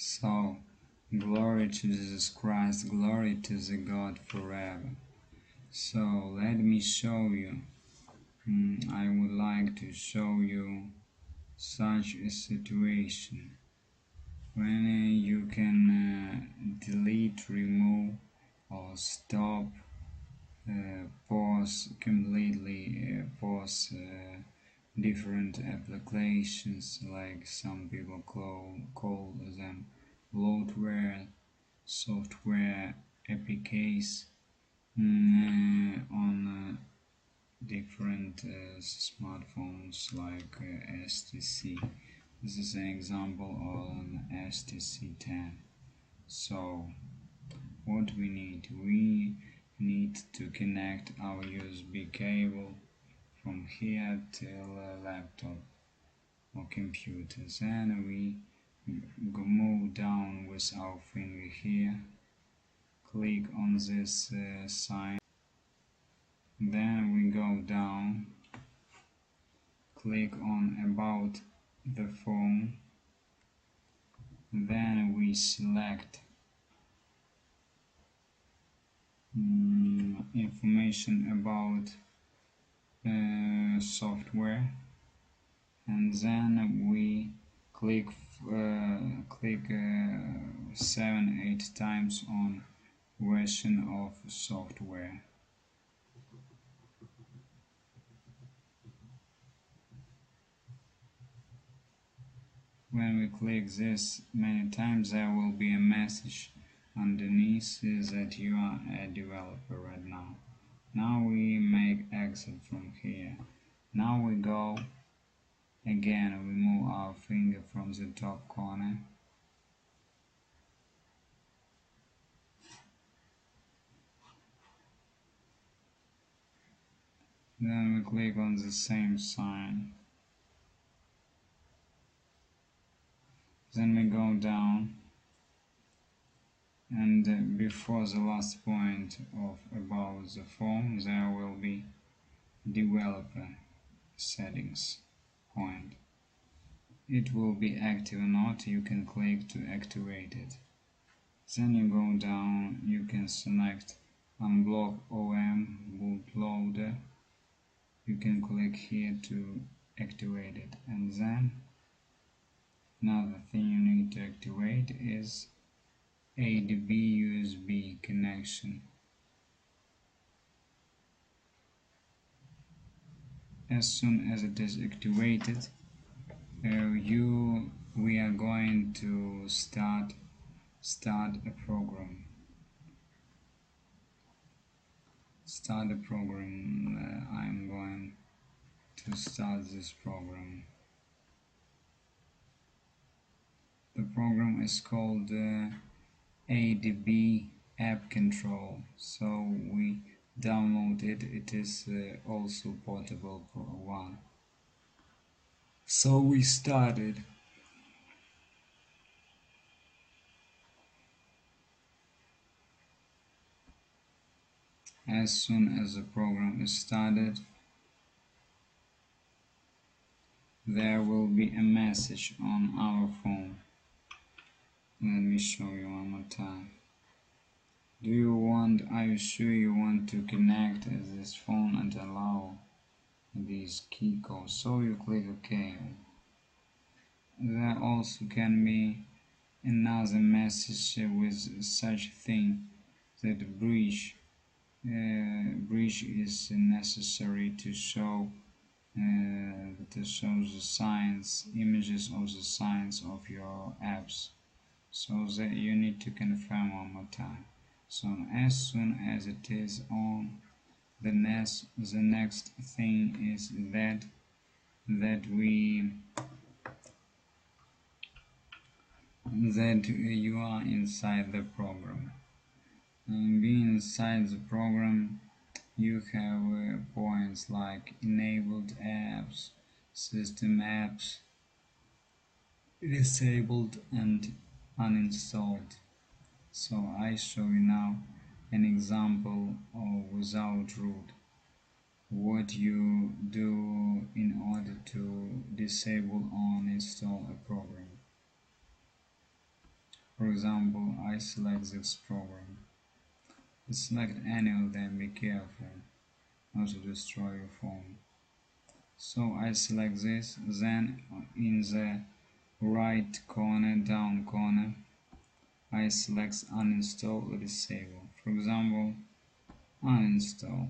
So, glory to Jesus Christ, glory to the God forever. So, let me show you. I would like to show you such a situation when you can delete, remove, or stop, pause completely, pause different applications, like some people call them bloatware, software APKs, on different smartphones like STC. This is an example on STC10. So what we need to connect our USB cable from here till a laptop or computer. Then we move down with our finger here, click on this sign, then we go down, click on about the phone, then we select information about software, and then we click 7-8 times on version of software. When we click this many times, there will be a message underneath that you are a developer right now. Now we make exit from here. Now we go again, we move our finger from the top corner. Then we click on the same sign. Then we go down, and before the last point of about the phone, there will be developer settings point. It will be active or not, you can click to activate it. Then you go down, you can select unblock OM bootloader. You can click here to activate it, and then another thing you need to activate is Adb USB connection. As soon as it is activated, we are going to start a program. Start a program. I'm going to start this program. The program is called Adb Appcontrol. So we download it. It is also portable one. So we started. As soon as the program is started, there will be a message on our phone. Let me show you one more time. Are you sure you want to connect this phone and allow these key codes? So you click OK. There also can be another message with such thing that bridge is necessary to show the signs, images of the signs of your apps, so that you need to confirm one more time. So as soon as it is on, the next thing is that you are inside the program. And being inside the program, you have points like enabled apps, system apps, disabled, and uninstalled. So I show you now an example of without root, what you do in order to disable or uninstall a program. For example, I select this program. Select any of them, be careful not to destroy your phone. So I select this, then in the right corner, down corner, I select uninstall or disable. For example, uninstall,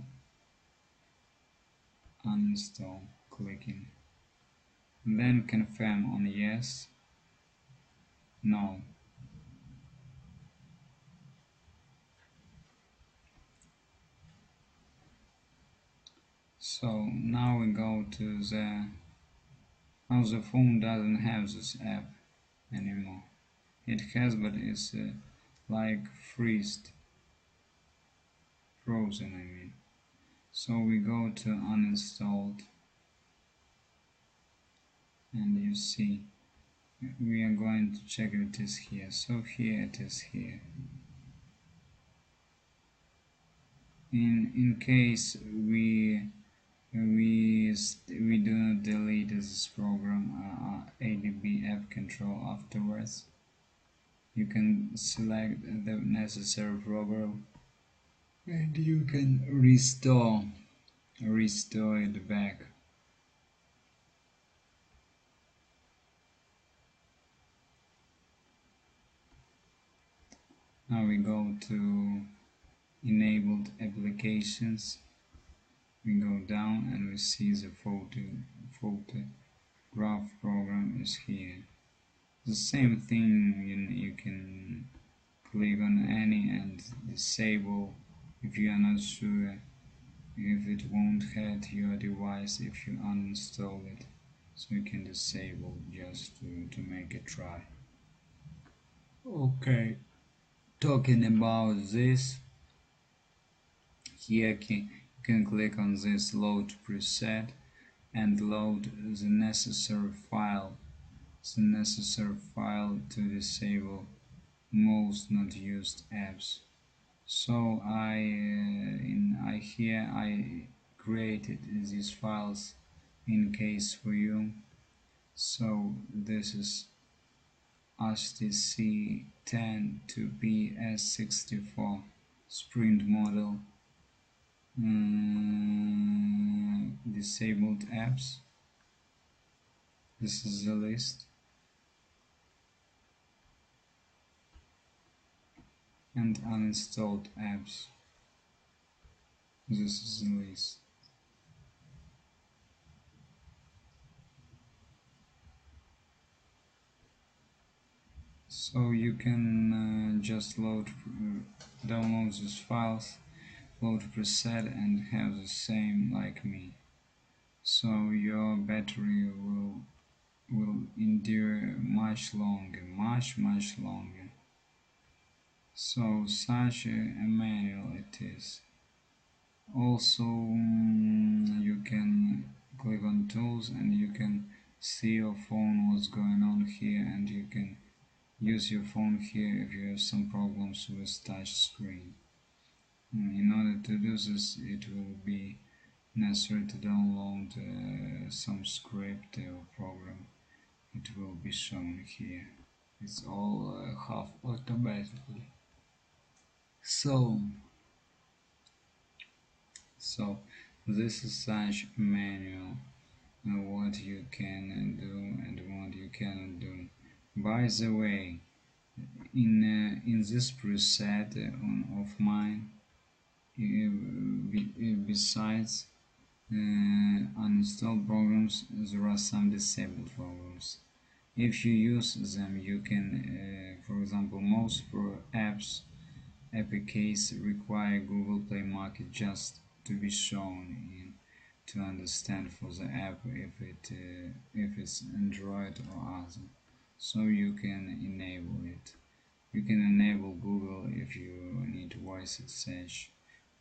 clicking. Then confirm on yes, no. So now we go to now the phone doesn't have this app anymore. It has, but it's like frozen, I mean. So we go to uninstalled, and you see we are going to check if it is here. So here it is here. In case we do not delete this program, Adb Appcontrol, afterwards, you can select the necessary program and you can restore it back. Now we go to enabled applications. We go down and we see the photograph program is here. The same thing, you can click on any and disable if you are not sure if it won't hurt your device if you uninstall it. So you can disable just to make a try. Okay, talking about this, here you can click on this load preset and load the necessary file to disable most not used apps. So I created these files in case for you. So this is HTC10 to PS64 sprint model, disabled apps. This is the list, and uninstalled apps. This is the list. So you can just download these files, load preset, and have the same like me. So your battery will endure much longer, much longer. So such a manual it is. Also, you can click on tools and you can see your phone, what's going on here, and you can use your phone here if you have some problems with touch screen. In order to do this, it will be necessary to download some script or program. It will be shown here. It's all half automatically. So this is such manual what you can do and what you cannot do. By the way, in this preset of mine, besides uninstalled programs, there are some disabled programs. If you use them, you can, for example, most apps APKs require Google Play Market just to be shown in to understand for the app if it's Android or other. So you can enable it. You can enable Google if you need voice search.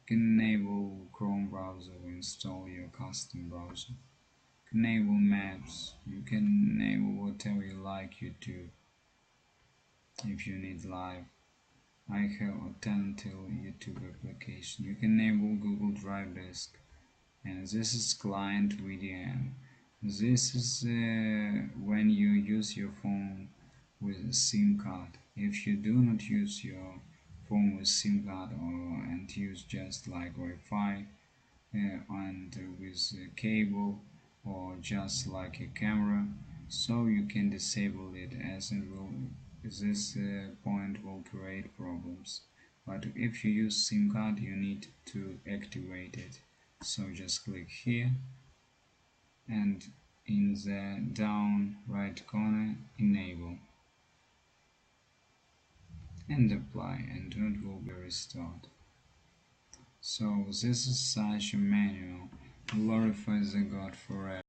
You can enable Chrome browser or install your custom browser. You can enable maps. You can enable whatever you like YouTube if you need live. I have alternative YouTube application. You can enable Google Drive Disk, and this is client VDM. This is when you use your phone with a SIM card. If you do not use your phone with SIM card and use just like Wi-Fi and with a cable or just like a camera, so you can disable it as it will. This point will create problems. But if you use SIM card, you need to activate it. So just click here and in the down right corner enable and apply, and it will be restored. So this is such a manual. Glorify the God forever.